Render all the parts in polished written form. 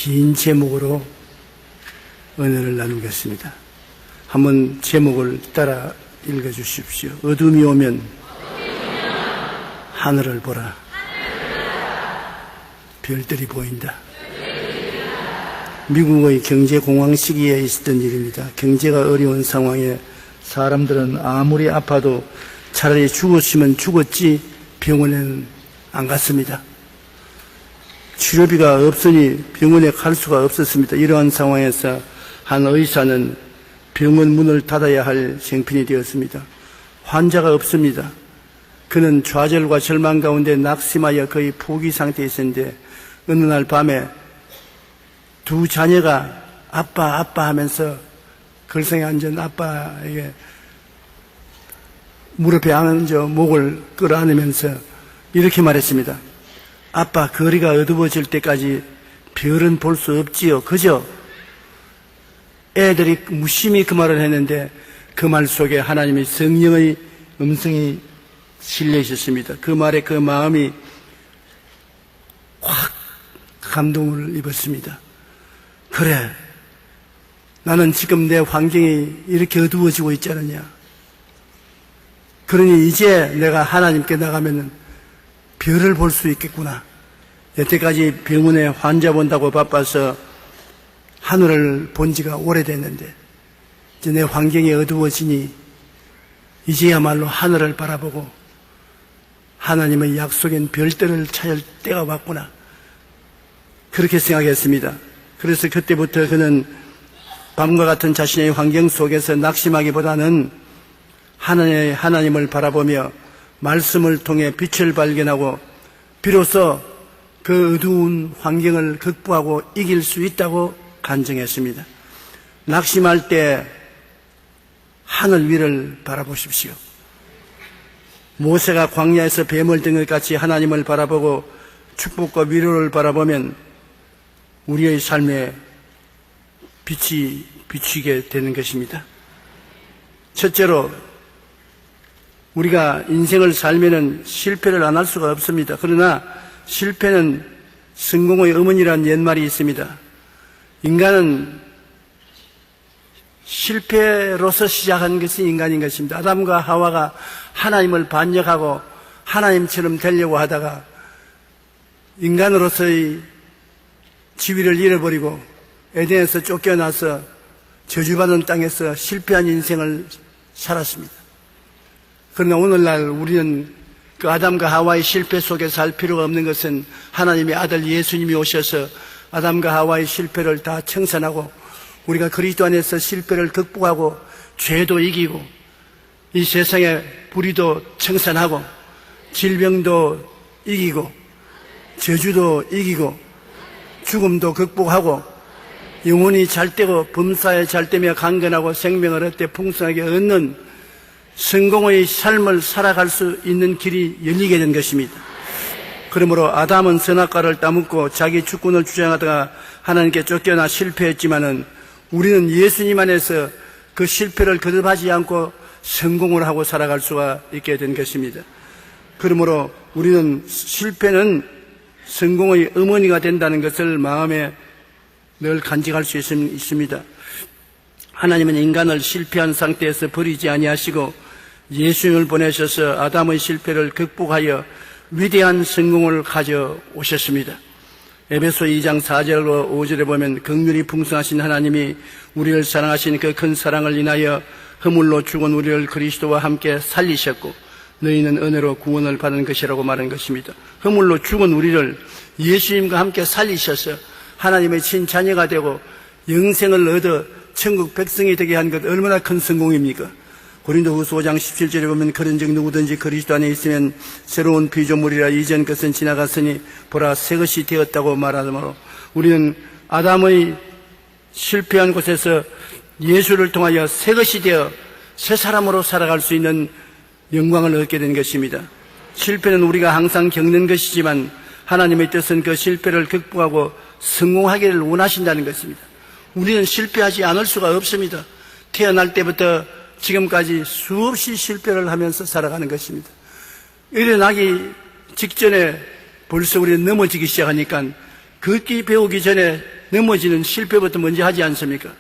긴 제목으로 은혜를 나누겠습니다. 한번 제목을 따라 읽어주십시오. 어둠이 오면 하늘을 보라. 별들이 보인다. 미국의 경제공황 시기에 있었던 일입니다. 경제가 어려운 상황에 사람들은 아무리 아파도 차라리 죽었으면 죽었지 병원에는 안 갔습니다. 치료비가 없으니 병원에 갈 수가 없었습니다. 이러한 상황에서 한 의사는 병원 문을 닫아야 할 형편이 되었습니다. 환자가 없습니다. 그는 좌절과 절망 가운데 낙심하여 거의 포기 상태에 있었는데 어느 날 밤에 두 자녀가 아빠 하면서 걸상에 앉은 아빠에게 무릎에 앉아 목을 끌어안으면서 이렇게 말했습니다. 아빠, 거리가 어두워질 때까지 별은 볼 수 없지요. 그죠? 애들이 무심히 그 말을 했는데 그 말 속에 하나님의 성령의 음성이 실려 있었습니다. 그 말에 그 마음이 확 감동을 입었습니다. 그래, 나는 지금 내 환경이 이렇게 어두워지고 있지 않느냐. 그러니 이제 내가 하나님께 나가면은 별을 볼 수 있겠구나. 여태까지 병원에 환자 본다고 바빠서 하늘을 본 지가 오래됐는데 이제 내 환경이 어두워지니 이제야말로 하늘을 바라보고 하나님의 약속인 별들을 찾을 때가 왔구나. 그렇게 생각했습니다. 그래서 그때부터 그는 밤과 같은 자신의 환경 속에서 낙심하기보다는 하나님을 바라보며 말씀을 통해 빛을 발견하고 비로소 그 어두운 환경을 극복하고 이길 수 있다고 간증했습니다. 낙심할 때 하늘 위를 바라보십시오. 모세가 광야에서 뱀을 든 것 같이 하나님을 바라보고 축복과 위로를 바라보면 우리의 삶에 빛이 비추게 되는 것입니다. 첫째로 우리가 인생을 살면은 실패를 안 할 수가 없습니다. 그러나 실패는 성공의 어머니라는 옛말이 있습니다. 인간은 실패로서 시작한 것이 인간인 것입니다. 아담과 하와가 하나님을 반역하고 하나님처럼 되려고 하다가 인간으로서의 지위를 잃어버리고 에덴에서 쫓겨나서 저주받은 땅에서 실패한 인생을 살았습니다. 그러나 오늘날 우리는 그 아담과 하와의 실패 속에 살 필요가 없는 것은 하나님의 아들 예수님이 오셔서 아담과 하와의 실패를 다 청산하고 우리가 그리스도 안에서 실패를 극복하고 죄도 이기고 이 세상의 불의도 청산하고 질병도 이기고 저주도 이기고 죽음도 극복하고 영혼이 잘되고 범사에 잘되며 강건하고 생명을 얻되 풍성하게 얻는 성공의 삶을 살아갈 수 있는 길이 열리게 된 것입니다. 그러므로 아담은 선악과를 따먹고 자기 주권을 주장하다가 하나님께 쫓겨나 실패했지만은 우리는 예수님 안에서 그 실패를 거듭하지 않고 성공을 하고 살아갈 수가 있게 된 것입니다. 그러므로 우리는 실패는 성공의 어머니가 된다는 것을 마음에 늘 간직할 수 있습니다. 하나님은 인간을 실패한 상태에서 버리지 아니하시고 예수님을 보내셔서 아담의 실패를 극복하여 위대한 성공을 가져오셨습니다. 에베소 2장 4절과 5절에 보면 긍휼이 풍성하신 하나님이 우리를 사랑하신 그 큰 사랑을 인하여 허물로 죽은 우리를 그리스도와 함께 살리셨고 너희는 은혜로 구원을 받은 것이라고 말한 것입니다. 허물로 죽은 우리를 예수님과 함께 살리셔서 하나님의 친자녀가 되고 영생을 얻어 천국 백성이 되게 한 것 얼마나 큰 성공입니까? 고린도후서 5장 17절에 보면 그런즉 누구든지 그리스도 안에 있으면 새로운 피조물이라 이전 것은 지나갔으니 보라 새 것이 되었다고 말하므로 우리는 아담의 실패한 곳에서 예수를 통하여 새 것이 되어 새 사람으로 살아갈 수 있는 영광을 얻게 된 것입니다. 실패는 우리가 항상 겪는 것이지만 하나님의 뜻은 그 실패를 극복하고 성공하기를 원하신다는 것입니다. 우리는 실패하지 않을 수가 없습니다. 태어날 때부터 지금까지 수없이 실패를 하면서 살아가는 것입니다. 일어나기 직전에 벌써 우리는 넘어지기 시작하니까 걷기 배우기 전에 넘어지는 실패부터 먼저 하지 않습니까?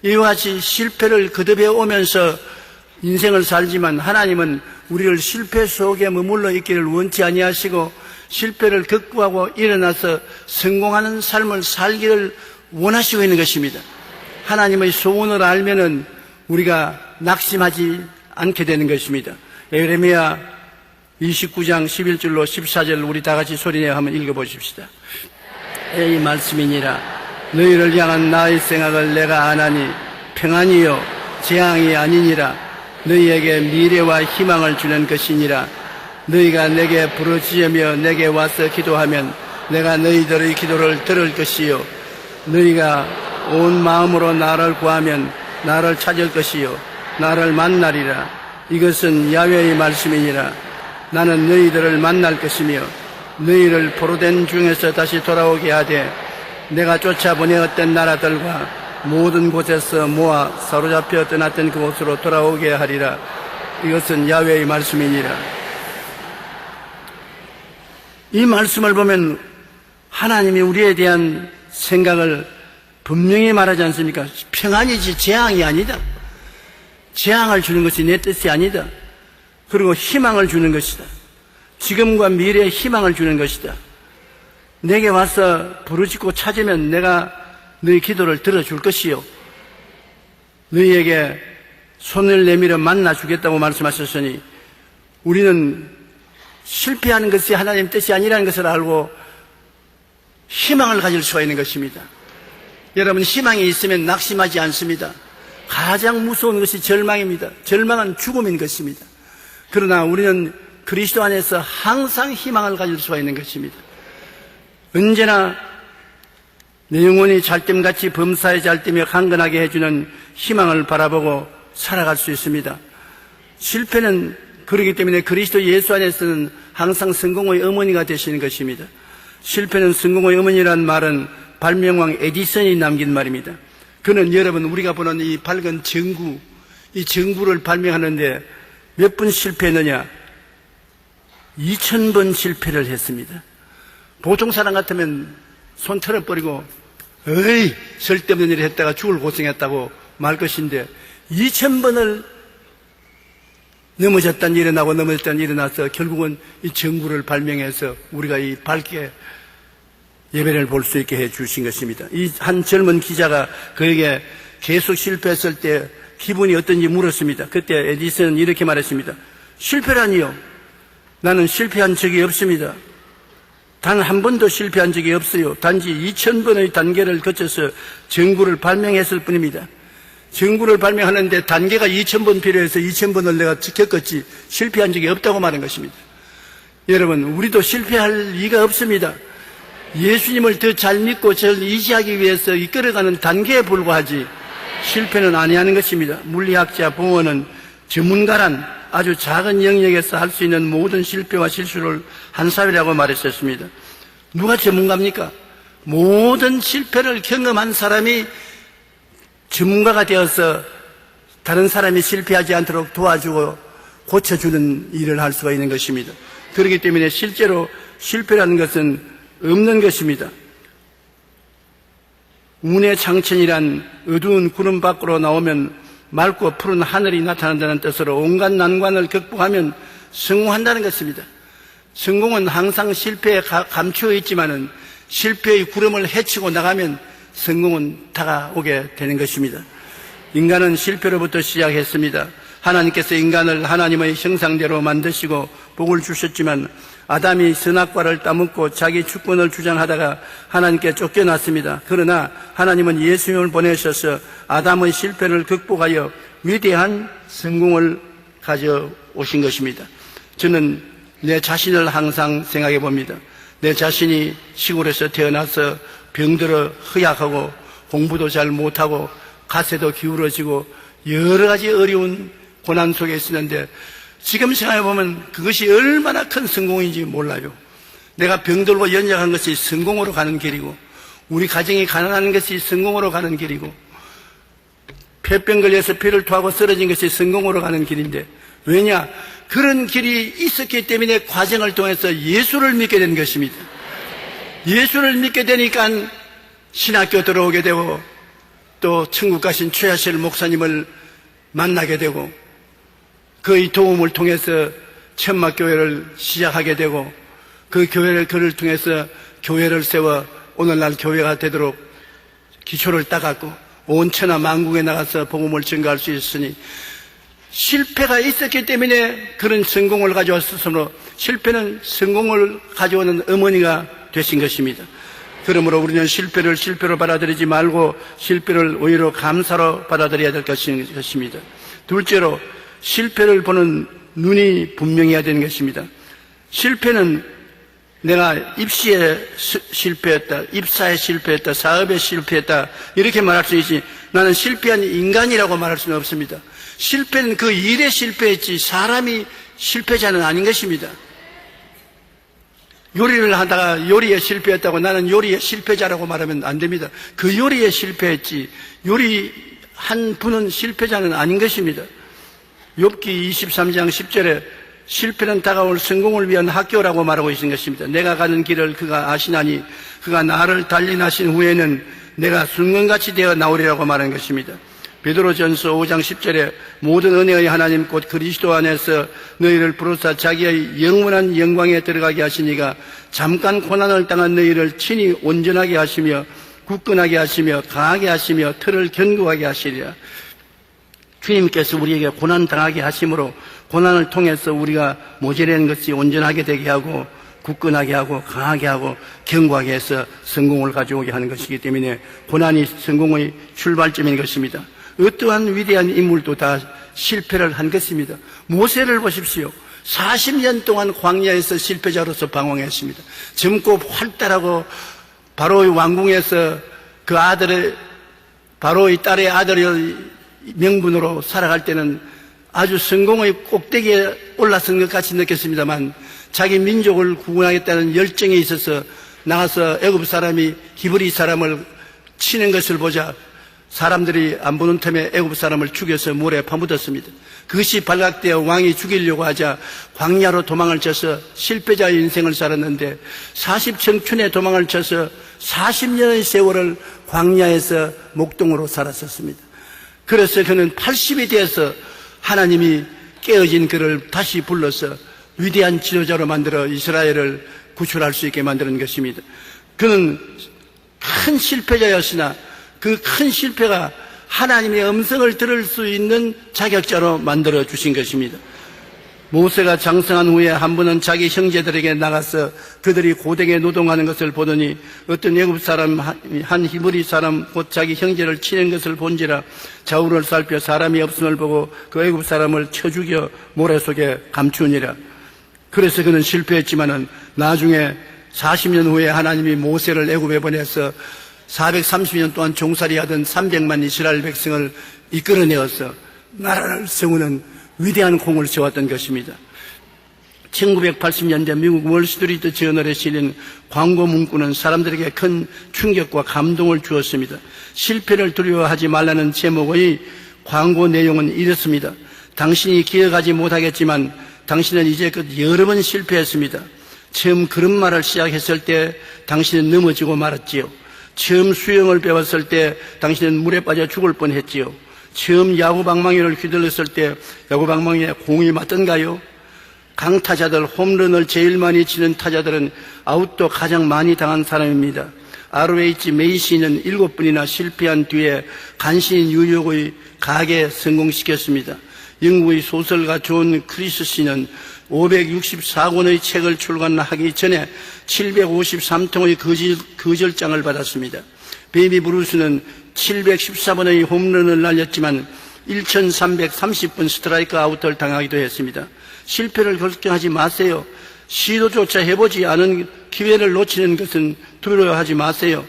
이와 같이 실패를 거듭해 오면서 인생을 살지만 하나님은 우리를 실패 속에 머물러 있기를 원치 아니하시고 실패를 극복하고 일어나서 성공하는 삶을 살기를 원하시고 있는 것입니다. 하나님의 소원을 알면은 우리가 낙심하지 않게 되는 것입니다. 예레미야 29장 11절로 14절 우리 다 같이 소리내어 한번 읽어보십시다. 이 말씀이니라. 너희를 향한 나의 생각을 내가 아나니 평안이요 재앙이 아니니라. 너희에게 미래와 희망을 주는 것이니라. 너희가 내게 부르짖으며 내게 와서 기도하면 내가 너희들의 기도를 들을 것이요 너희가 온 마음으로 나를 구하면 나를 찾을 것이요 나를 만나리라. 이것은 야훼의 말씀이니라. 나는 너희들을 만날 것이며 너희를 포로된 중에서 다시 돌아오게 하되 내가 쫓아보내었던 나라들과 모든 곳에서 모아 사로잡혀 떠났던 그곳으로 돌아오게 하리라. 이것은 야훼의 말씀이니라. 이 말씀을 보면 하나님이 우리에 대한 생각을 분명히 말하지 않습니까? 평안이지 재앙이 아니다. 재앙을 주는 것이 내 뜻이 아니다. 그리고 희망을 주는 것이다. 지금과 미래에 희망을 주는 것이다. 내게 와서 부르짖고 찾으면 내가 너희 기도를 들어줄 것이요 너희에게 손을 내밀어 만나 주겠다고 말씀하셨으니 우리는 실패하는 것이 하나님 뜻이 아니라는 것을 알고 희망을 가질 수가 있는 것입니다. 여러분, 희망이 있으면 낙심하지 않습니다. 가장 무서운 것이 절망입니다. 절망은 죽음인 것입니다. 그러나 우리는 그리스도 안에서 항상 희망을 가질 수가 있는 것입니다. 언제나 내 영혼이 잘됨같이 범사에 잘되며 강건하게 해주는 희망을 바라보고 살아갈 수 있습니다. 실패는 그렇기 때문에 그리스도 예수 안에서는 항상 성공의 어머니가 되시는 것입니다. 실패는 성공의 어머니라는 말은 발명왕 에디슨이 남긴 말입니다. 그는 여러분 우리가 보는 이 밝은 전구, 이 전구를 발명하는데 몇 번 실패했느냐? 2000번 실패를 했습니다. 보통 사람 같으면 손 털어버리고 어이 쓸데없는 일을 했다가 죽을 고생했다고 말 것인데 2000번을 넘어졌단 일어나고 넘어졌단 일어나서 결국은 이 전구를 발명해서 우리가 이 밝게 예배를 볼 수 있게 해 주신 것입니다. 이 한 젊은 기자가 그에게 계속 실패했을 때 기분이 어떤지 물었습니다. 그때 에디슨은 이렇게 말했습니다. 실패라니요? 나는 실패한 적이 없습니다. 단 한 번도 실패한 적이 없어요. 단지 2000번의 단계를 거쳐서 전구를 발명했을 뿐입니다. 전구를 발명하는데 단계가 2000번 필요해서 2000번을 내가 겪었지 실패한 적이 없다고 말한 것입니다. 여러분, 우리도 실패할 리가 없습니다. 예수님을 더 잘 믿고 저를 의지하기 위해서 이끌어가는 단계에 불과하지 실패는 아니하는 것입니다. 물리학자 보어는 전문가란 아주 작은 영역에서 할 수 있는 모든 실패와 실수를 한 사회라고 말했었습니다. 누가 전문가입니까? 모든 실패를 경험한 사람이 전문가가 되어서 다른 사람이 실패하지 않도록 도와주고 고쳐주는 일을 할 수가 있는 것입니다. 그렇기 때문에 실제로 실패라는 것은 없는 것입니다. 운의 창천이란 어두운 구름 밖으로 나오면 맑고 푸른 하늘이 나타난다는 뜻으로 온갖 난관을 극복하면 성공한다는 것입니다. 성공은 항상 실패에 감추어 있지만은 실패의 구름을 헤치고 나가면 성공은 다가오게 되는 것입니다. 인간은 실패로부터 시작했습니다. 하나님께서 인간을 하나님의 형상대로 만드시고 복을 주셨지만 아담이 선악과를 따먹고 자기 주권을 주장하다가 하나님께 쫓겨났습니다. 그러나 하나님은 예수님을 보내셔서 아담의 실패를 극복하여 위대한 성공을 가져오신 것입니다. 저는 내 자신을 항상 생각해 봅니다. 내 자신이 시골에서 태어나서 병들어 허약하고 공부도 잘 못하고 가세도 기울어지고 여러 가지 어려운 고난 속에 있었는데 지금 생각해 보면 그것이 얼마나 큰 성공인지 몰라요. 내가 병들고 연약한 것이 성공으로 가는 길이고 우리 가정이 가난한 것이 성공으로 가는 길이고 폐병 걸려서 피를 토하고 쓰러진 것이 성공으로 가는 길인데 왜냐? 그런 길이 있었기 때문에 과정을 통해서 예수를 믿게 된 것입니다. 예수를 믿게 되니까 신학교 들어오게 되고 또 천국 가신 최하실 목사님을 만나게 되고 그의 도움을 통해서 천막교회를 시작하게 되고 그 교회를 그를 통해서 교회를 세워 오늘날 교회가 되도록 기초를 닦았고 온 천하 만국에 나가서 복음을 증거할 수 있으니 실패가 있었기 때문에 그런 성공을 가져왔으므로 실패는 성공을 가져오는 어머니가 되신 것입니다. 그러므로 우리는 실패를 실패로 받아들이지 말고 실패를 오히려 감사로 받아들여야 될 것입니다. 둘째로 실패를 보는 눈이 분명해야 되는 것입니다. 실패는 내가 입시에 실패했다, 입사에 실패했다, 사업에 실패했다 이렇게 말할 수 있지 나는 실패한 인간이라고 말할 수는 없습니다. 실패는 그 일에 실패했지 사람이 실패자는 아닌 것입니다. 요리를 하다가 요리에 실패했다고 나는 요리에 실패자라고 말하면 안 됩니다. 그 요리에 실패했지 요리한 분은 실패자는 아닌 것입니다. 욥기 23장 10절에 실패는 다가올 성공을 위한 학교라고 말하고 있는 것입니다. 내가 가는 길을 그가 아시나니 그가 나를 단련하신 후에는 내가 순금같이 되어 나오리라고 말하는 것입니다. 베드로전서 5장 10절에 모든 은혜의 하나님 곧 그리스도 안에서 너희를 부르사 자기의 영원한 영광에 들어가게 하시니가 잠깐 고난을 당한 너희를 친히 온전하게 하시며 굳건하게 하시며 강하게 하시며 틀을 견고하게 하시리라. 주님께서 우리에게 고난 당하게 하심으로 고난을 통해서 우리가 모자라는 것이 온전하게 되게 하고 굳건하게 하고 강하게 하고 견고하게 해서 성공을 가져오게 하는 것이기 때문에 고난이 성공의 출발점인 것입니다. 어떠한 위대한 인물도 다 실패를 한 것입니다. 모세를 보십시오. 40년 동안 광야에서 실패자로서 방황했습니다. 젊고 활달하고 바로의 왕궁에서 그 아들의 바로의 딸의 아들의 명분으로 살아갈 때는 아주 성공의 꼭대기에 올라선 것 같이 느꼈습니다만 자기 민족을 구원하겠다는 열정에 있어서 나가서 애굽 사람이 히브리 사람을 치는 것을 보자 사람들이 안 보는 틈에 애굽 사람을 죽여서 물에 파묻었습니다. 그것이 발각되어 왕이 죽이려고 하자 광야로 도망을 쳐서 실패자의 인생을 살았는데 40청춘의 도망을 쳐서 40년의 세월을 광야에서 목동으로 살았었습니다. 그래서 그는 80이 되어서 하나님이 깨어진 그를 다시 불러서 위대한 지도자로 만들어 이스라엘을 구출할 수 있게 만드는 것입니다. 그는 큰 실패자였으나 그 큰 실패가 하나님의 음성을 들을 수 있는 자격자로 만들어 주신 것입니다. 모세가 장성한 후에 한 번은 자기 형제들에게 나가서 그들이 고되게 노동하는 것을 보더니 어떤 애굽 사람 한 히브리 사람 곧 자기 형제를 치는 것을 본지라 좌우를 살펴 사람이 없음을 보고 그 애굽 사람을 쳐 죽여 모래 속에 감추니라. 그래서 그는 실패했지만은 나중에 40년 후에 하나님이 모세를 애굽에 보내서 430년 동안 종살이하던 300만 이스라엘 백성을 이끌어내어서 나라를 세우는 위대한 공을 세웠던 것입니다. 1980년대 미국 월스트리트 저널에 실린 광고 문구는 사람들에게 큰 충격과 감동을 주었습니다. 실패를 두려워하지 말라는 제목의 광고 내용은 이렇습니다. 당신이 기억하지 못하겠지만 당신은 이제껏 여러 번 실패했습니다. 처음 그런 말을 시작했을 때 당신은 넘어지고 말았지요. 처음 수영을 배웠을 때 당신은 물에 빠져 죽을 뻔했지요. 처음 야구방망이를 휘둘렀을 때 야구방망이에 공이 맞던가요? 강타자들, 홈런을 제일 많이 치는 타자들은 아웃도 가장 많이 당한 사람입니다. ROH 메이시는 7번이나 실패한 뒤에 간신히 뉴욕의 가게 성공시켰습니다. 영국의 소설가 존 크리스 씨는 564권의 책을 출간하기 전에 753통의 거절장을 받았습니다. 베이비 브루스는 714번의 홈런을 날렸지만 1330번 스트라이크 아웃을 당하기도 했습니다. 실패를 걱정하지 마세요. 시도조차 해보지 않은 기회를 놓치는 것은 두려워하지 마세요.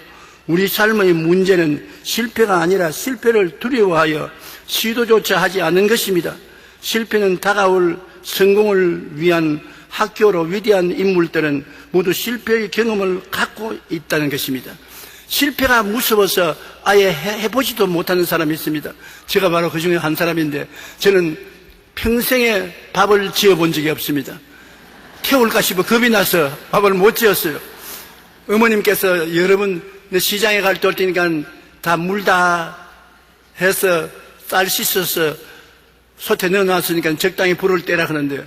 우리 삶의 문제는 실패가 아니라 실패를 두려워하여 시도조차 하지 않은 것입니다. 실패는 다가올 성공을 위한 학교로 위대한 인물들은 모두 실패의 경험을 갖고 있다는 것입니다. 실패가 무서워서 아예 해보지도 못하는 사람이 있습니다. 제가 바로 그 중에 한 사람인데 저는 평생에 밥을 지어본 적이 없습니다. 태울까 싶어 겁이 나서 밥을 못 지었어요. 어머님께서 여러 번 근데 시장에 갈 때 올 테니까 다 물다 해서 쌀 씻어서 솥에 넣어놨으니까 적당히 불을 떼라 그러는데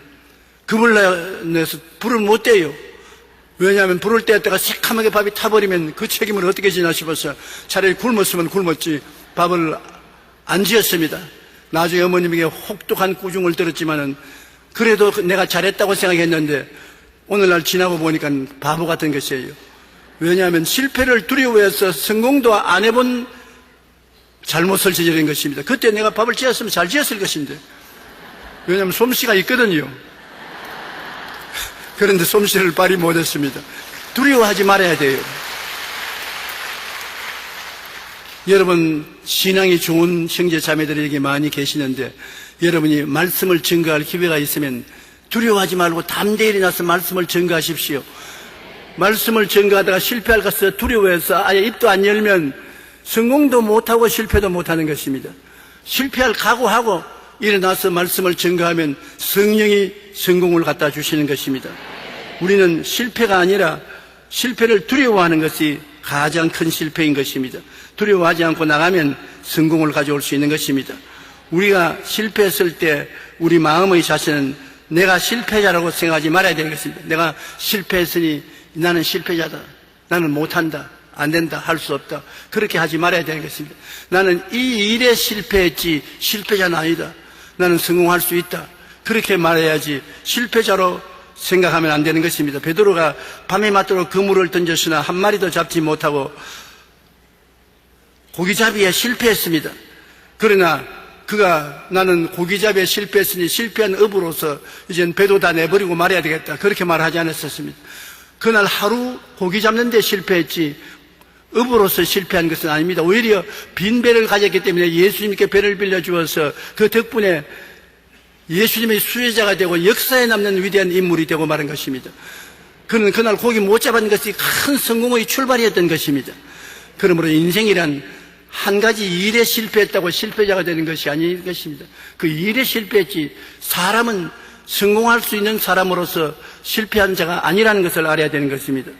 그 불을 내서 불을 못 떼요. 왜냐하면 불을 떼었다가 새카맣게 밥이 타버리면 그 책임을 어떻게 지나 싶어서 차라리 굶었으면 굶었지 밥을 안 지었습니다. 나중에 어머님에게 혹독한 꾸중을 들었지만은 그래도 내가 잘했다고 생각했는데 오늘날 지나고 보니까 바보 같은 것이에요. 왜냐하면 실패를 두려워해서 성공도 안 해본 잘못을 저지른 것입니다. 그때 내가 밥을 지었으면 잘 지었을 것인데 왜냐하면 솜씨가 있거든요. 그런데 솜씨를 발휘 못했습니다. 두려워하지 말아야 돼요. 여러분 신앙이 좋은 형제 자매들이 여기 많이 계시는데 여러분이 말씀을 증거할 기회가 있으면 두려워하지 말고 담대히 일어나서 말씀을 증거하십시오. 말씀을 증거하다가 실패할 것을 두려워해서 아예 입도 안 열면 성공도 못하고 실패도 못하는 것입니다. 실패할 각오하고 일어나서 말씀을 증거하면 성령이 성공을 갖다 주시는 것입니다. 우리는 실패가 아니라 실패를 두려워하는 것이 가장 큰 실패인 것입니다. 두려워하지 않고 나가면 성공을 가져올 수 있는 것입니다. 우리가 실패했을 때 우리 마음의 자세는 내가 실패자라고 생각하지 말아야 되는 것입니다. 내가 실패했으니 나는 실패자다. 나는 못한다. 안 된다. 할 수 없다. 그렇게 하지 말아야 되는 것입니다. 나는 이 일에 실패했지 실패자는 아니다. 나는 성공할 수 있다. 그렇게 말해야지 실패자로 생각하면 안 되는 것입니다. 베드로가 밤에 맞도록 그물을 던졌으나 한 마리도 잡지 못하고 고기잡이에 실패했습니다. 그러나 그가 나는 고기잡이에 실패했으니 실패한 업으로서 이젠 배도 다 내버리고 말해야 되겠다. 그렇게 말하지 않았었습니다. 그날 하루 고기 잡는 데 실패했지 업으로서 실패한 것은 아닙니다. 오히려 빈 배를 가졌기 때문에 예수님께 배를 빌려주어서 그 덕분에 예수님의 수혜자가 되고 역사에 남는 위대한 인물이 되고 말한 것입니다. 그는 그날 고기 못 잡은 것이 큰 성공의 출발이었던 것입니다. 그러므로 인생이란 한 가지 일에 실패했다고 실패자가 되는 것이 아닌 것입니다. 그 일에 실패했지 사람은 성공할 수 있는 사람으로서 실패한 자가 아니라는 것을 알아야 되는 것입니다.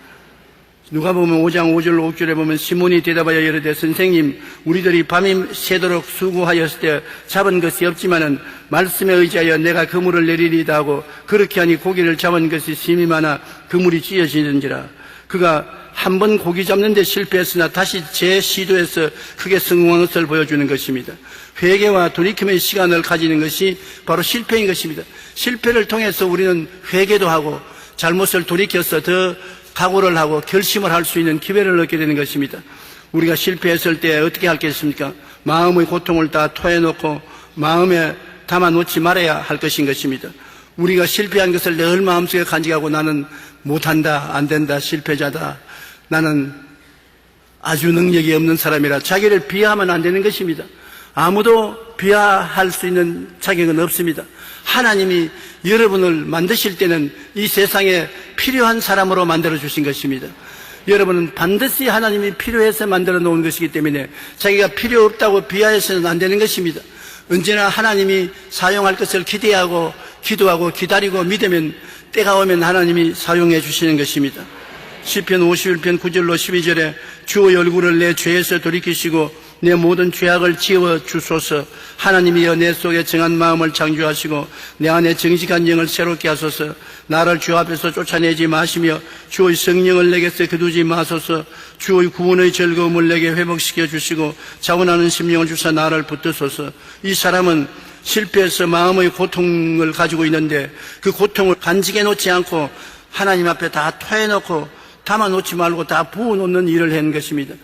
누가 보면 5장 5절 6절에 보면 시몬이 대답하여 이르되 선생님 우리들이 밤이 새도록 수고하였을 때 잡은 것이 없지만은 말씀에 의지하여 내가 그물을 내리리다 하고 그렇게 하니 고기를 잡은 것이 심히 많아 그물이 찢어지는지라. 그가 한 번 고기 잡는 데 실패했으나 다시 재시도해서 크게 성공한 것을 보여주는 것입니다. 회개와 돌이킴의 시간을 가지는 것이 바로 실패인 것입니다. 실패를 통해서 우리는 회개도 하고 잘못을 돌이켜서 더 각오를 하고 결심을 할 수 있는 기회를 얻게 되는 것입니다. 우리가 실패했을 때 어떻게 하겠습니까? 마음의 고통을 다 토해놓고 마음에 담아놓지 말아야 할 것인 것입니다. 우리가 실패한 것을 늘 마음속에 간직하고 나는 못한다, 안 된다, 실패자다, 나는 아주 능력이 없는 사람이라 자기를 비하하면 안 되는 것입니다. 아무도 비하할 수 있는 자격은 없습니다. 하나님이 여러분을 만드실 때는 이 세상에 필요한 사람으로 만들어 주신 것입니다. 여러분은 반드시 하나님이 필요해서 만들어 놓은 것이기 때문에 자기가 필요 없다고 비하해서는 안 되는 것입니다. 언제나 하나님이 사용할 것을 기대하고 기도하고 기다리고 믿으면 때가 오면 하나님이 사용해 주시는 것입니다. 시편 51편 9절로 12절에 주의 얼굴을 내 죄에서 돌이키시고 내 모든 죄악을 지워 주소서. 하나님이여 내 속에 정한 마음을 창조하시고 내 안에 정직한 영을 새롭게 하소서. 나를 주 앞에서 쫓아내지 마시며 주의 성령을 내게서 거두지 마소서. 주의 구원의 즐거움을 내게 회복시켜 주시고 자원하는 심령을 주사 나를 붙드소서. 이 사람은 실패해서 마음의 고통을 가지고 있는데 그 고통을 간직해 놓지 않고 하나님 앞에 다 토해놓고 담아놓지 말고 다 부어놓는 일을 한 것입니다.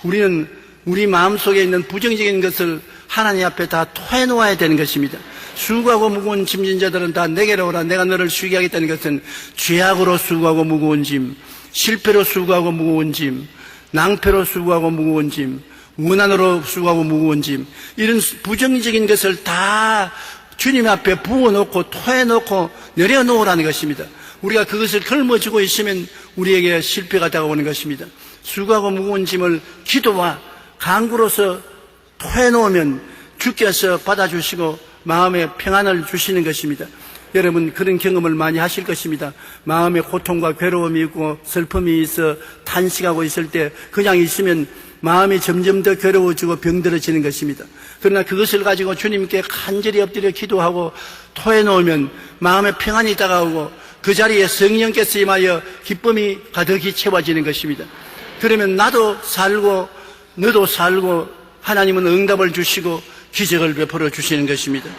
우리는 우리 마음속에 있는 부정적인 것을 하나님 앞에 다 토해놓아야 되는 것입니다. 수고하고 무거운 짐진 자들은 다 내게로 오라. 내가 너를 쉬게 하겠다는 것은 죄악으로 수고하고 무거운 짐, 실패로 수고하고 무거운 짐, 낭패로 수고하고 무거운 짐, 원한으로 수고하고 무거운 짐, 이런 부정적인 것을 다 주님 앞에 부어놓고 토해놓고 내려놓으라는 것입니다. 우리가 그것을 걸머쥐고 있으면 우리에게 실패가 다가오는 것입니다. 수고하고 무거운 짐을 기도와 간구로서 토해놓으면 주께서 받아주시고 마음에 평안을 주시는 것입니다. 여러분 그런 경험을 많이 하실 것입니다. 마음에 고통과 괴로움이 있고 슬픔이 있어 탄식하고 있을 때 그냥 있으면 마음이 점점 더 괴로워지고 병들어지는 것입니다. 그러나 그것을 가지고 주님께 간절히 엎드려 기도하고 토해놓으면 마음에 평안이 다가오고 그 자리에 성령께서 임하여 기쁨이 가득히 채워지는 것입니다. 그러면 나도 살고 너도 살고 하나님은 응답을 주시고 기적을 베풀어 주시는 것입니다.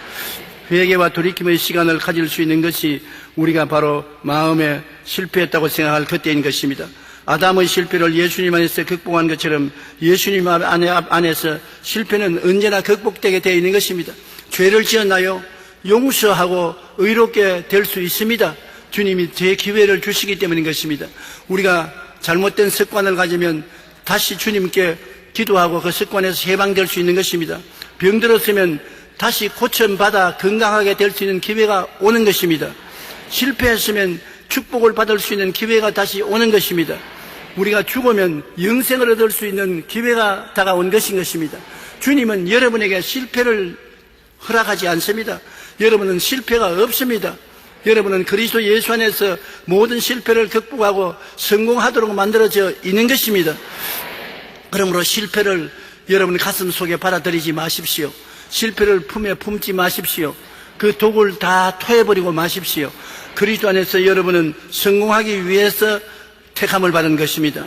회개와 돌이킴의 시간을 가질 수 있는 것이 우리가 바로 마음에 실패했다고 생각할 그때인 것입니다. 아담의 실패를 예수님 안에서 극복한 것처럼 예수님 안에서 실패는 언제나 극복되게 되어 있는 것입니다. 죄를 지었나요? 용서하고 의롭게 될 수 있습니다. 주님이 재기회를 주시기 때문인 것입니다. 우리가 잘못된 습관을 가지면 다시 주님께 기도하고 그 습관에서 해방될 수 있는 것입니다. 병들었으면 다시 고침받아 건강하게 될 수 있는 기회가 오는 것입니다. 실패했으면 축복을 받을 수 있는 기회가 다시 오는 것입니다. 우리가 죽으면 영생을 얻을 수 있는 기회가 다가온 것인 것입니다. 주님은 여러분에게 실패를 허락하지 않습니다. 여러분은 실패가 없습니다. 여러분은 그리스도 예수 안에서 모든 실패를 극복하고 성공하도록 만들어져 있는 것입니다. 그러므로 실패를 여러분 가슴 속에 받아들이지 마십시오. 실패를 품에 품지 마십시오. 그 독을 다 토해버리고 마십시오. 그리스도 안에서 여러분은 성공하기 위해서 택함을 받은 것입니다.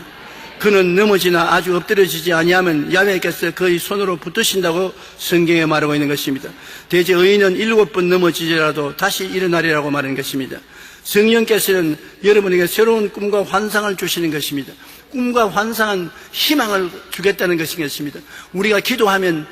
그는 넘어지나 아주 엎드려지지 아니하면 야훼께서 그의 손으로 붙드신다고 성경에 말하고 있는 것입니다. 대제 의인은 7번 넘어지더라도 다시 일어나리라고 말하는 것입니다. 성령께서는 여러분에게 새로운 꿈과 환상을 주시는 것입니다. 꿈과 환상은 희망을 주겠다는 것이겠습니다. 우리가 기도하면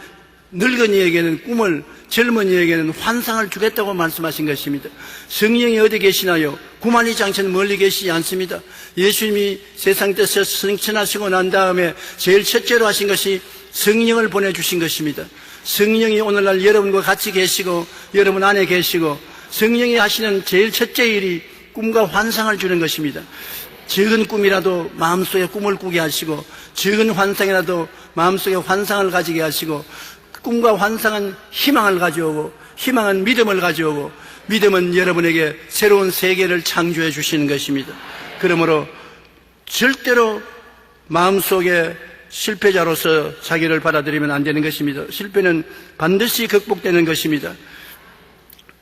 늙은이에게는 꿈을, 젊은이에게는 환상을 주겠다고 말씀하신 것입니다. 성령이 어디 계시나요? 구만리 장처는 멀리 계시지 않습니다. 예수님이 세상 때서 승천하시고 난 다음에 제일 첫째로 하신 것이 성령을 보내주신 것입니다. 성령이 오늘날 여러분과 같이 계시고 여러분 안에 계시고 성령이 하시는 제일 첫째 일이 꿈과 환상을 주는 것입니다. 적은 꿈이라도 마음속에 꿈을 꾸게 하시고 적은 환상이라도 마음속에 환상을 가지게 하시고 꿈과 환상은 희망을 가져오고 희망은 믿음을 가져오고 믿음은 여러분에게 새로운 세계를 창조해 주시는 것입니다. 그러므로 절대로 마음속에 실패자로서 자기를 받아들이면 안 되는 것입니다. 실패는 반드시 극복되는 것입니다.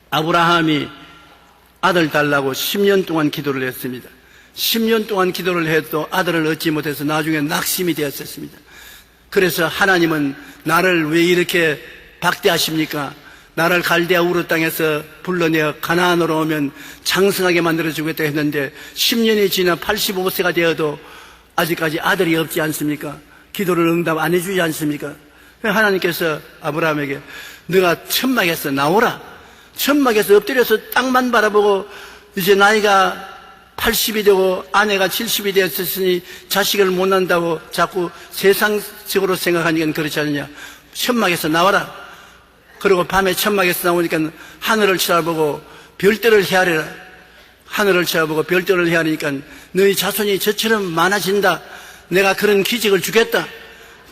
아브라함이 아들 달라고 10년 동안 기도를 했습니다. 10년 동안 기도를 해도 아들을 얻지 못해서 나중에 낙심이 되었었습니다. 그래서 하나님은 나를 왜 이렇게 박대하십니까? 나를 갈대아 우르 땅에서 불러내어 가나안으로 오면 장성하게 만들어주겠다 했는데 10년이 지나 85세가 되어도 아직까지 아들이 없지 않습니까? 기도를 응답 안 해주지 않습니까? 하나님께서 아브라함에게 너가 천막에서 나오라. 천막에서 엎드려서 땅만 바라보고 이제 나이가 80이 되고 아내가 70이 되었으니 자식을 못 낳는다고 자꾸 세상적으로 생각하니까 그렇지 않느냐. 천막에서 나와라. 그리고 밤에 천막에서 나오니까 하늘을 쳐다보고 별들을 헤아려라. 하늘을 쳐다보고 별들을 헤아리니까 너희 자손이 저처럼 많아진다. 내가 그런 기적을 주겠다.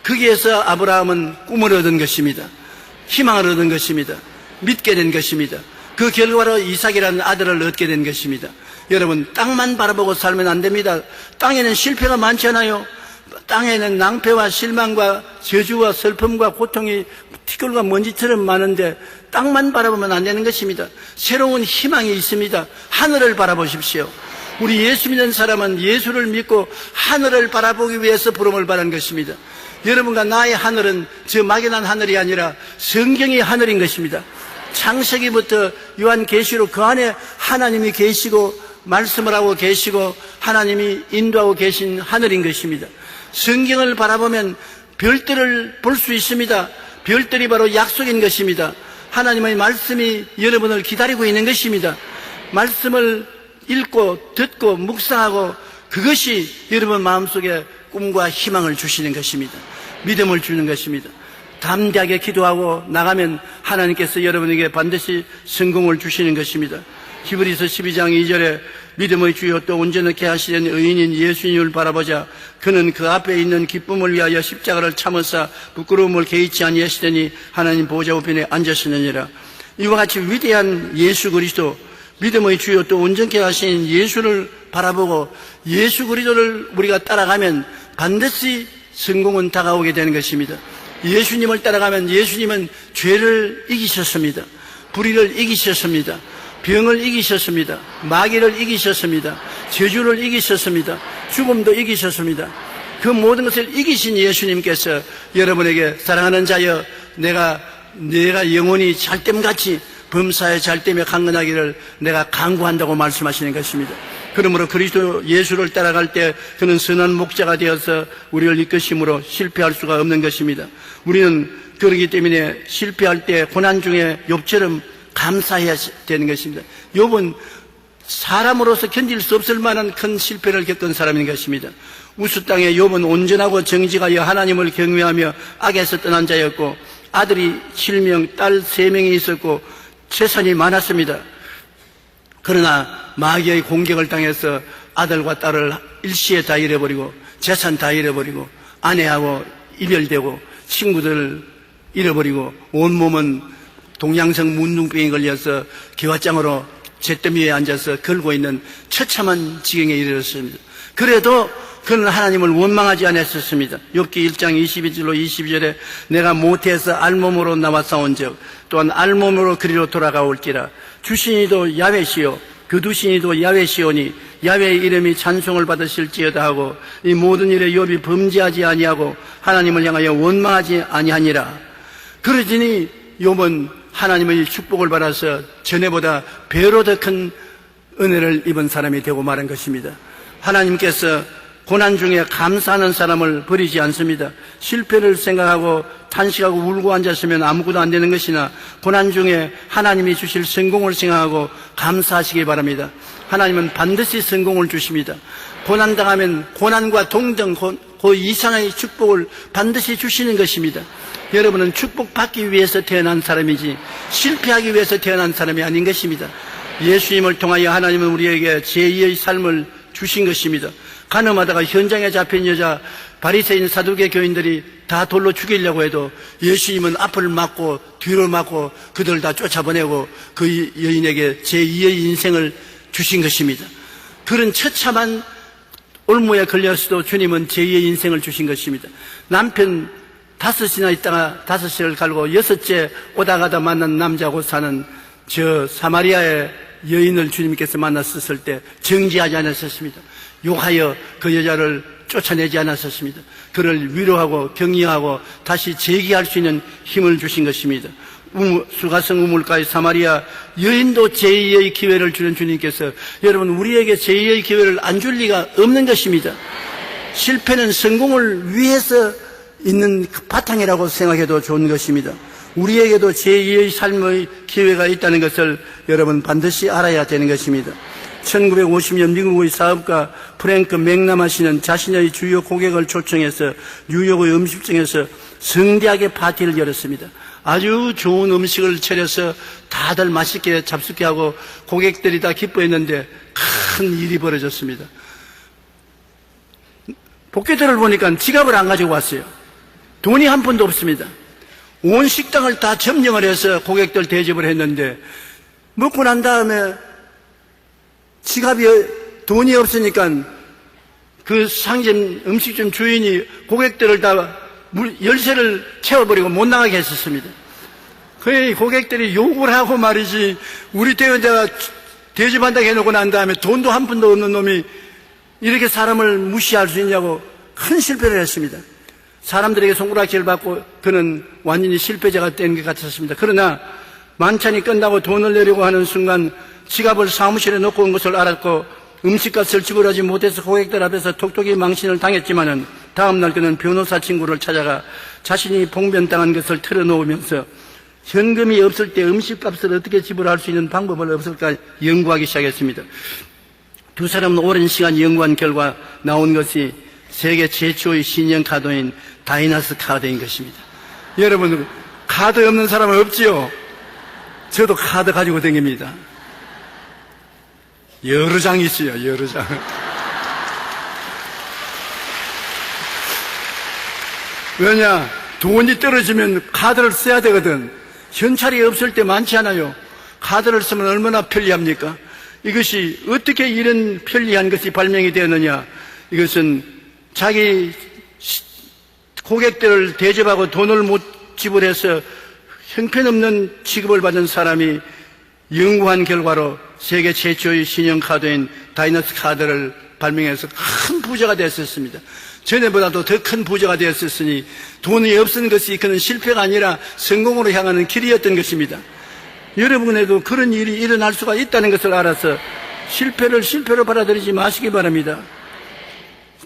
거기에서 아브라함은 꿈을 얻은 것입니다. 희망을 얻은 것입니다. 믿게 된 것입니다. 그 결과로 이삭이라는 아들을 얻게 된 것입니다. 여러분, 땅만 바라보고 살면 안 됩니다. 땅에는 실패가 많잖아요. 땅에는 낭패와 실망과 저주와 슬픔과 고통이 티끌과 먼지처럼 많은데 땅만 바라보면 안 되는 것입니다. 새로운 희망이 있습니다. 하늘을 바라보십시오. 우리 예수 믿는 사람은 예수를 믿고 하늘을 바라보기 위해서 부름을 받은 것입니다. 여러분과 나의 하늘은 저 막연한 하늘이 아니라 성경이 하늘인 것입니다. 창세기부터 요한계시록 그 안에 하나님이 계시고 말씀을 하고 계시고 하나님이 인도하고 계신 하늘인 것입니다. 성경을 바라보면 별들을 볼 수 있습니다. 별들이 바로 약속인 것입니다. 하나님의 말씀이 여러분을 기다리고 있는 것입니다. 말씀을 읽고 듣고 묵상하고 그것이 여러분 마음속에 꿈과 희망을 주시는 것입니다. 믿음을 주는 것입니다. 담대하게 기도하고 나가면 하나님께서 여러분에게 반드시 성공을 주시는 것입니다. 히브리서 12장 2절에 믿음의 주요 또 온전하게 하시는 의인인 예수님을 바라보자. 그는 그 앞에 있는 기쁨을 위하여 십자가를 참으사 부끄러움을 개의치 아니하시더니 하나님 보좌 우편에 앉으시느니라. 이와 같이 위대한 예수 그리스도, 믿음의 주요 또 온전케 하신 예수를 바라보고 예수 그리스도를 우리가 따라가면 반드시 성공은 다가오게 되는 것입니다. 예수님을 따라가면 예수님은 죄를 이기셨습니다. 불의를 이기셨습니다. 병을 이기셨습니다. 마귀를 이기셨습니다. 저주를 이기셨습니다. 죽음도 이기셨습니다. 그 모든 것을 이기신 예수님께서 여러분에게 사랑하는 자여 내가 영원히 잘됨같이 범사에 잘됨에 강건하기를 내가 강구한다고 말씀하시는 것입니다. 그러므로 그리스도 예수를 따라갈 때 그는 선한 목자가 되어서 우리를 이끄심으로 실패할 수가 없는 것입니다. 우리는 그러기 때문에 실패할 때 고난 중에 욥처럼 감사해야 되는 것입니다. 욥은 사람으로서 견딜 수 없을 만한 큰 실패를 겪은 사람인 것입니다. 우스 땅에 욥은 온전하고 정직하여 하나님을 경외하며 악에서 떠난 자였고 아들이 7명, 딸 3명이 있었고 재산이 많았습니다. 그러나 마귀의 공격을 당해서 아들과 딸을 일시에 다 잃어버리고 재산 다 잃어버리고 아내하고 이별되고 친구들 잃어버리고 온몸은 동양성 문둥병에 걸려서 기와장으로 잿더미에 앉아서 걸고 있는 처참한 지경에 이르렀습니다. 그래도 그는 하나님을 원망하지 않았었습니다. 욥기 1장 22절로 22절에 내가 모태에서 알몸으로 나와 싸운즉 또한 알몸으로 그리로 돌아가올지라 주신이도 야훼시요 교두신이도 야훼시오니 야훼의 이름이 찬송을 받으실지어다 하고 이 모든 일에 욥이 범죄하지 아니하고 하나님을 향하여 원망하지 아니하니라. 그러지니 욥은 하나님의 축복을 받아서 전에보다 배로 더 큰 은혜를 입은 사람이 되고 말한 것입니다. 하나님께서 고난 중에 감사하는 사람을 버리지 않습니다. 실패를 생각하고 탄식하고 울고 앉았으면 아무것도 안 되는 것이나 고난 중에 하나님이 주실 성공을 생각하고 감사하시기 바랍니다. 하나님은 반드시 성공을 주십니다. 고난당하면 고난과 동등 그 이상의 축복을 반드시 주시는 것입니다. 여러분은 축복받기 위해서 태어난 사람이지 실패하기 위해서 태어난 사람이 아닌 것입니다. 예수님을 통하여 하나님은 우리에게 제2의 삶을 주신 것입니다. 가늠하다가 현장에 잡힌 여자 바리새인 사두개 교인들이 다 돌로 죽이려고 해도 예수님은 앞을 막고 뒤를 막고 그들을 다 쫓아보내고 그 여인에게 제2의 인생을 주신 것입니다. 그런 처참한 올무에 걸렸어도 주님은 제2의 인생을 주신 것입니다. 남편 5이나 있다가 5을 갈고 6째 오다 가다 만난 남자하고 사는 저 사마리아의 여인을 주님께서 만났었을 때 정지하지 않았었습니다. 욕하여 그 여자를 쫓아내지 않았었습니다. 그를 위로하고 격려하고 다시 재기할 수 있는 힘을 주신 것입니다. 수가성 우물가의 사마리아 여인도 제2의 기회를 주는 주님께서 여러분 우리에게 제2의 기회를 안 줄 리가 없는 것입니다. 실패는 성공을 위해서 있는 그 바탕이라고 생각해도 좋은 것입니다. 우리에게도 제2의 삶의 기회가 있다는 것을 여러분 반드시 알아야 되는 것입니다. 1950년 미국의 사업가 프랭크 맥나마시는 자신의 주요 고객을 초청해서 뉴욕의 음식점에서 성대하게 파티를 열었습니다. 아주 좋은 음식을 차려서 다들 맛있게 잡숫게 하고 고객들이 다 기뻐했는데 큰 일이 벌어졌습니다. 복귀들을 보니까 지갑을 안 가지고 왔어요. 돈이 한 푼도 없습니다. 온 식당을 다 점령을 해서 고객들 대접을 했는데 먹고 난 다음에 지갑이 돈이 없으니까 그 상점 음식점 주인이 고객들을 다 열쇠를 채워버리고 못 나가게 했었습니다. 그 고객들이 욕을 하고 말이지 우리 대원자가 대접한다고 해놓고 난 다음에 돈도 한 푼도 없는 놈이 이렇게 사람을 무시할 수 있냐고 큰 실패를 했습니다. 사람들에게 손가락질 받고 그는 완전히 실패자가 된 것 같았습니다. 그러나 만찬이 끝나고 돈을 내려고 하는 순간 지갑을 사무실에 놓고 온 것을 알았고 음식값을 지불하지 못해서 고객들 앞에서 톡톡히 망신을 당했지만은 다음날 그는 변호사 친구를 찾아가 자신이 봉변당한 것을 털어놓으면서 현금이 없을 때 음식값을 어떻게 지불할 수 있는 방법을 없을까 연구하기 시작했습니다. 두 사람은 오랜 시간 연구한 결과 나온 것이 세계 최초의 신용 카드인 다이나스 카드인 것입니다. 여러분 카드 없는 사람은 없지요? 저도 카드 가지고 다닙니다. 여러 장 있어요. 여러 장. 왜냐? 돈이 떨어지면 카드를 써야 되거든. 현찰이 없을 때 많지 않아요. 카드를 쓰면 얼마나 편리합니까? 이것이 어떻게 이런 편리한 것이 발명이 되었느냐? 이것은 자기 고객들을 대접하고 돈을 못 지불해서 형편없는 취급을 받은 사람이 연구한 결과로 세계 최초의 신용카드인 다이너스 카드를 발명해서 큰 부자가 되었습니다. 전에보다도 더 큰 부자가 되었으니 돈이 없은 것이 그는 실패가 아니라 성공으로 향하는 길이었던 것입니다. 여러분에도 그런 일이 일어날 수가 있다는 것을 알아서 실패를 실패로 받아들이지 마시기 바랍니다.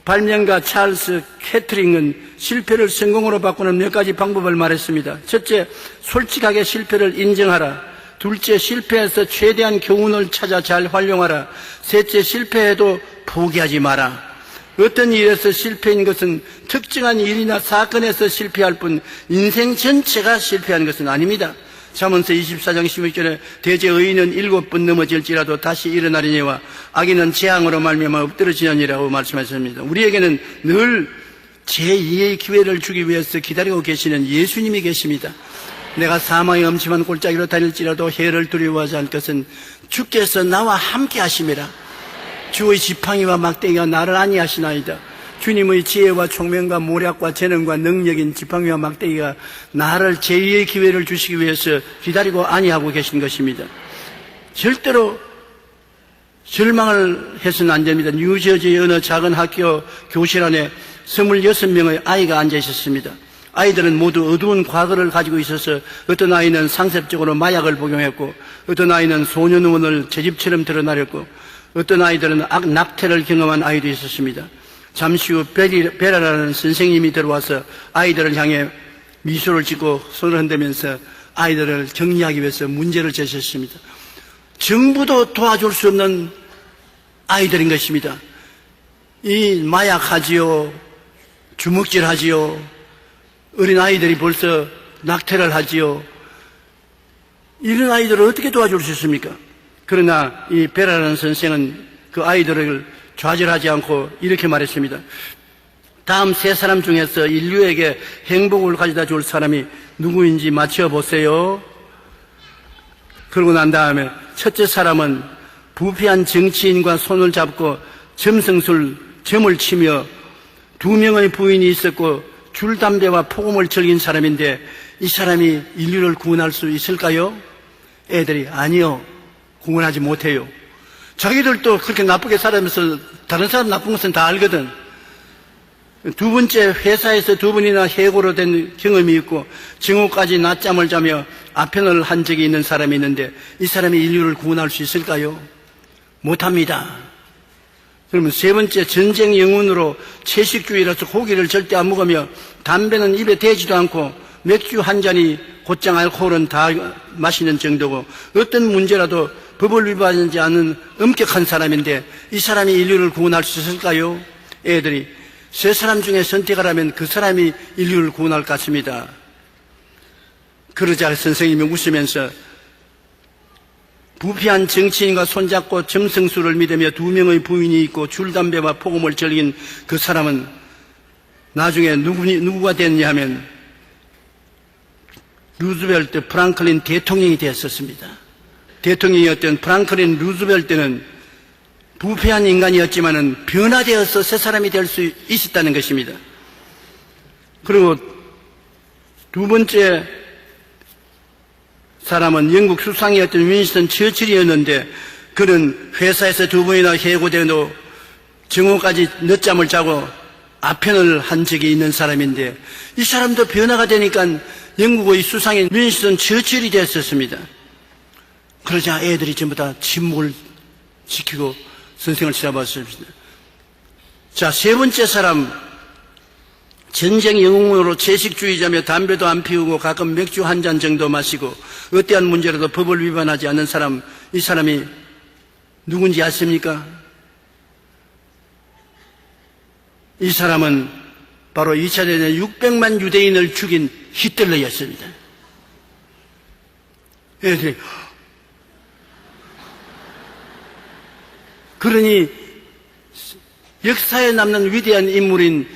발명가 찰스 캐트링은 실패를 성공으로 바꾸는 몇 가지 방법을 말했습니다. 첫째, 솔직하게 실패를 인정하라. 둘째, 실패해서 최대한 교훈을 찾아 잘 활용하라. 셋째, 실패해도 포기하지 마라. 어떤 일에서 실패인 것은 특정한 일이나 사건에서 실패할 뿐 인생 전체가 실패하는 것은 아닙니다. 잠언서 24장 16절에 대제 의인은 7번 넘어질지라도 다시 일어나리니와 악인은 재앙으로 말미암아 엎드러지느니라고 말씀하셨습니다. 우리에게는 늘 제2의 기회를 주기 위해서 기다리고 계시는 예수님이 계십니다. 내가 사망의 엄침한 골짜기로 다닐지라도 해를 두려워하지 않을 것은 주께서 나와 함께 하심이라. 주의 지팡이와 막대기가 나를 안위하시나이다. 주님의 지혜와 총명과 모략과 재능과 능력인 지팡이와 막대기가 나를 제2의 기회를 주시기 위해서 기다리고 안위하고 계신 것입니다. 절대로 절망을 해서는 안 됩니다. 뉴저지의 어느 작은 학교 교실 안에 26명의 아이가 앉아 있었습니다. 아이들은 모두 어두운 과거를 가지고 있어서 어떤 아이는 상습적으로 마약을 복용했고 어떤 아이는 소년원을 제 집처럼 드러나렸고 어떤 아이들은 낙태를 경험한 아이도 있었습니다. 잠시 후 베라라는 선생님이 들어와서 아이들을 향해 미소를 짓고 손을 흔들면서 아이들을 격리하기 위해서 문제를 제시했습니다. 정부도 도와줄 수 없는 아이들인 것입니다. 이 마약하지요, 주먹질하지요, 어린 아이들이 벌써 낙태를 하지요. 이런 아이들을 어떻게 도와줄 수 있습니까? 그러나 이 베라라는 선생은 그 아이들을 좌절하지 않고 이렇게 말했습니다. 다음 세 사람 중에서 인류에게 행복을 가져다 줄 사람이 누구인지 맞춰보세요. 그러고 난 다음에 첫째 사람은 부패한 정치인과 손을 잡고 점을 치며 2명의 부인이 있었고 줄담배와 폭음을 즐긴 사람인데 이 사람이 인류를 구원할 수 있을까요? 애들이 아니요, 구원하지 못해요. 자기들도 그렇게 나쁘게 살아면서 다른 사람 나쁜 것은 다 알거든. 두 번째, 회사에서 2번이나 해고로 된 경험이 있고 증오까지 낮잠을 자며 아편을 한 적이 있는 사람이 있는데 이 사람이 인류를 구원할 수 있을까요? 못합니다. 그러면 세 번째, 전쟁 영웅으로 채식주의라서 고기를 절대 안 먹으며 담배는 입에 대지도 않고 맥주 한 잔이 곧장 알코올은 다 마시는 정도고 어떤 문제라도 법을 위반하지 않는 엄격한 사람인데 이 사람이 인류를 구원할 수 있을까요? 애들이 세 사람 중에 선택하라면 그 사람이 인류를 구원할 것 같습니다. 그러자 선생님이 웃으면서 부패한 정치인과 손잡고 점성술을 믿으며 2명의 부인이 있고 줄담배와 폭음을 즐긴 그 사람은 나중에 누구가 됐냐 하면 루즈벨트 프랑클린 대통령이 되었었습니다. 대통령이었던 프랑클린 루즈벨트는 부패한 인간이었지만은 변화되어서 새 사람이 될 수 있었다는 것입니다. 그리고 두 번째 사람은 영국 수상이었던 윈스턴 처칠이었는데 그는 회사에서 2번이나 해고되어도 증오까지 늦잠을 자고 아편을 한 적이 있는 사람인데 이 사람도 변화가 되니까 영국의 수상인 윈스턴 처칠이 됐었습니다. 그러자 애들이 전부 다 침묵을 지키고 선생을 쳐다봤습니다. 자, 세 번째 사람, 전쟁 영웅으로 채식주의자며 담배도 안 피우고 가끔 맥주 한 잔 정도 마시고 어떠한 문제라도 법을 위반하지 않는 사람, 이 사람이 누군지 아십니까? 이 사람은 바로 2차 대전에 600만 유대인을 죽인 히틀러였습니다. 그러니 역사에 남는 위대한 인물인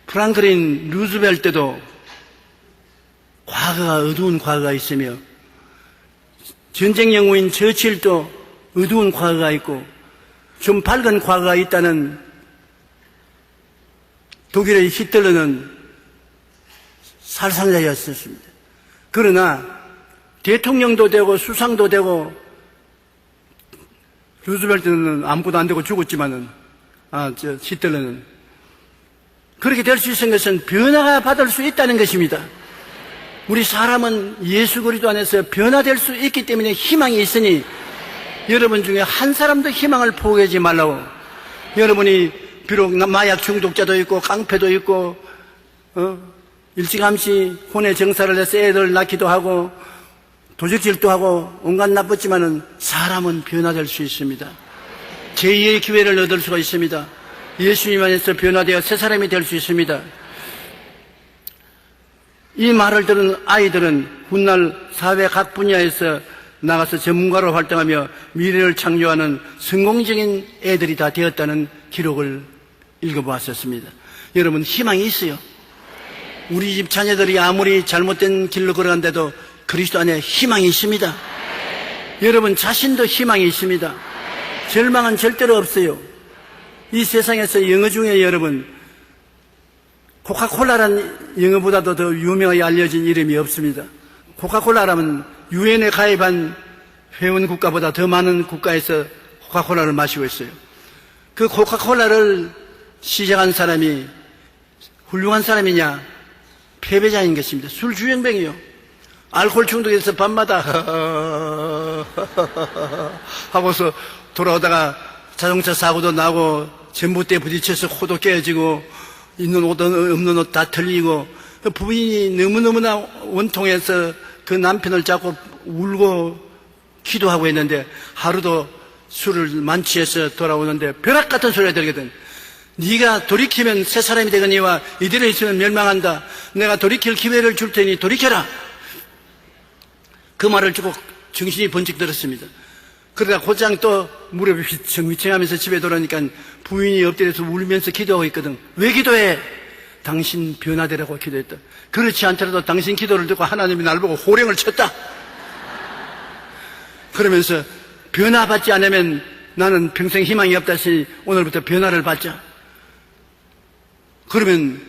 프랑클린 루즈벨트도 과거가 어두운 과거가 있으며 전쟁 영웅인 처칠도 어두운 과거가 있고 좀 밝은 과거가 있다는 독일의 히틀러는 살상자였습니다. 그러나 대통령도 되고 수상도 되고 루즈벨트는 아무것도 안 되고 죽었지만은 히틀러는 그렇게 될 수 있는 것은 변화가 받을 수 있다는 것입니다. 우리 사람은 예수 그리스도 안에서 변화될 수 있기 때문에 희망이 있으니 여러분 중에 한 사람도 희망을 포기하지 말라고. 여러분이 비록 마약 중독자도 있고 깡패도 있고 일찌감치 혼의 정사를 해서 애들 낳기도 하고 도적질도 하고 온갖 나쁘지만은 사람은 변화될 수 있습니다. 제2의 기회를 얻을 수가 있습니다. 예수님 안에서 변화되어 새 사람이 될 수 있습니다. 이 말을 들은 아이들은 훗날 사회 각 분야에서 나가서 전문가로 활동하며 미래를 창조하는 성공적인 애들이 다 되었다는 기록을 읽어보았었습니다. 여러분, 희망이 있어요. 우리 집 자녀들이 아무리 잘못된 길로 걸어간데도 그리스도 안에 희망이 있습니다. 여러분 자신도 희망이 있습니다. 절망은 절대로 없어요. 이 세상에서 영어 중에 여러분 코카콜라라는 영어보다도 더 유명하게 알려진 이름이 없습니다. 코카콜라라면 유엔에 가입한 회원 국가보다 더 많은 국가에서 코카콜라를 마시고 있어요. 그 코카콜라를 시작한 사람이 훌륭한 사람이냐? 패배자인 것입니다. 술 주정뱅이요. 알코올 중독에서 밤마다 하고서 돌아오다가 자동차 사고도 나고 전봇대에 부딪혀서 코도 깨어지고 있는 옷 없는 옷 다 털리고 부인이 너무너무나 원통해서 그 남편을 잡고 울고 기도하고 있는데 하루도 술을 만취해서 돌아오는데 벼락 같은 소리가 들거든. 네가 돌이키면 새 사람이 되거니와 이대로 있으면 멸망한다. 내가 돌이킬 기회를 줄 테니 돌이켜라. 그 말을 듣고 정신이 번쩍 들었습니다. 그러다 곧장 또 무릎이 휘청휘청하면서 집에 돌아오니까 부인이 엎드려서 울면서 기도하고 있거든. 왜 기도해? 당신 변화되라고 기도했다. 그렇지 않더라도 당신 기도를 듣고 하나님이 날 보고 호령을 쳤다. 그러면서 변화받지 않으면 나는 평생 희망이 없다 하시니 오늘부터 변화를 받자. 그러면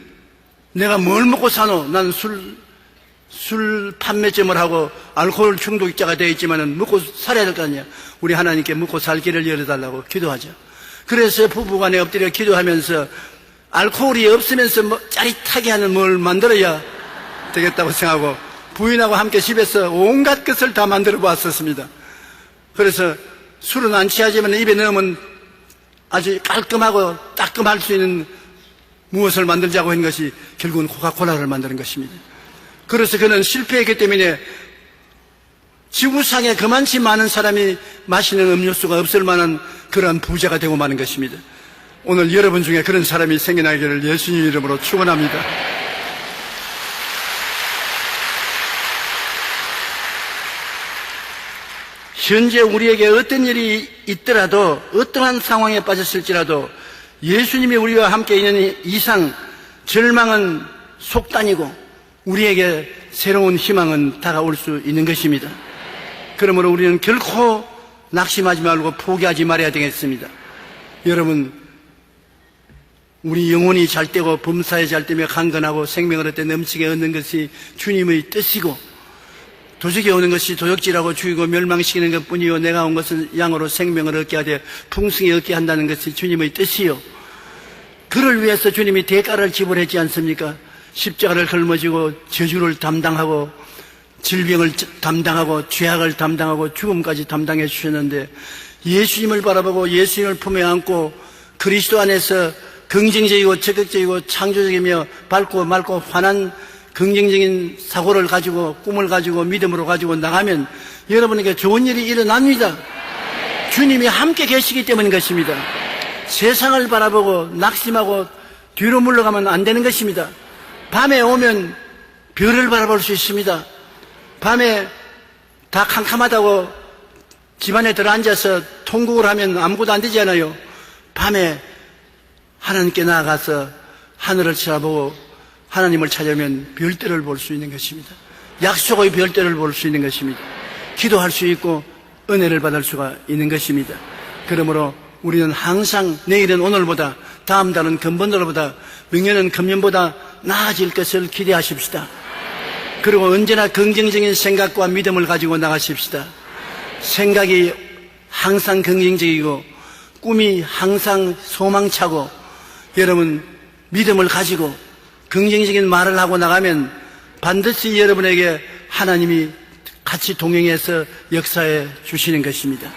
내가 뭘 먹고 사노? 나는 술 판매점을 하고 알코올 중독자가 되어 있지만은 먹고 살아야 될 거 아니야. 우리 하나님께 먹고 살 길을 열어달라고 기도하자. 그래서 부부간에 엎드려 기도하면서 알코올이 없으면서 짜릿하게 하는 뭘 만들어야 되겠다고 생각하고 부인하고 함께 집에서 온갖 것을 다 만들어 보았었습니다. 그래서 술은 안 취하지만 입에 넣으면 아주 깔끔하고 따끔할 수 있는 무엇을 만들자고 한 것이 결국은 코카콜라를 만드는 것입니다. 그래서 그는 실패했기 때문에 지구상에 그만치 많은 사람이 마시는 음료수가 없을 만한 그러한 부자가 되고 마는 것입니다. 오늘 여러분 중에 그런 사람이 생겨나기를 예수님 이름으로 축원합니다. 현재 우리에게 어떤 일이 있더라도 어떠한 상황에 빠졌을지라도 예수님이 우리와 함께 있는 이상 절망은 속단이고 우리에게 새로운 희망은 다가올 수 있는 것입니다. 그러므로 우리는 결코 낙심하지 말고 포기하지 말아야 되겠습니다. 여러분, 우리 영혼이 잘 되고 범사에 잘 되며 강건하고 생명을 얻되 넘치게 얻는 것이 주님의 뜻이고 도적이 오는 것이 도적질하고 죽이고 멸망시키는 것뿐이요 내가 온 것은 양으로 생명을 얻게 하되 풍성히 얻게 한다는 것이 주님의 뜻이요. 그를 위해서 주님이 대가를 지불했지 않습니까? 십자가를 걸머지고 저주를 담당하고 질병을 담당하고 죄악을 담당하고 죽음까지 담당해 주셨는데 예수님을 바라보고 예수님을 품에 안고 그리스도 안에서 긍정적이고 적극적이고 창조적이며 밝고 맑고 환한 긍정적인 사고를 가지고 꿈을 가지고 믿음으로 가지고 나가면 여러분에게 좋은 일이 일어납니다. 주님이 함께 계시기 때문인 것입니다. 세상을 바라보고 낙심하고 뒤로 물러가면 안 되는 것입니다. 밤에 오면 별을 바라볼 수 있습니다. 밤에 다 캄캄하다고 집안에 들어앉아서 통곡을 하면 아무것도 안 되잖아요. 밤에 하나님께 나아가서 하늘을 쳐다보고 하나님을 찾으면 별들을 볼 수 있는 것입니다. 약속의 별들을 볼 수 있는 것입니다. 기도할 수 있고 은혜를 받을 수가 있는 것입니다. 그러므로 우리는 항상 내일은 오늘보다, 다음 달은 금번달보다,明년은 금년보다 나아질 것을 기대하십시다. 그리고 언제나 긍정적인 생각과 믿음을 가지고 나가십시다. 생각이 항상 긍정적이고 꿈이 항상 소망차고, 여러분 믿음을 가지고 긍정적인 말을 하고 나가면 반드시 여러분에게 하나님이 같이 동행해서 역사해 주시는 것입니다.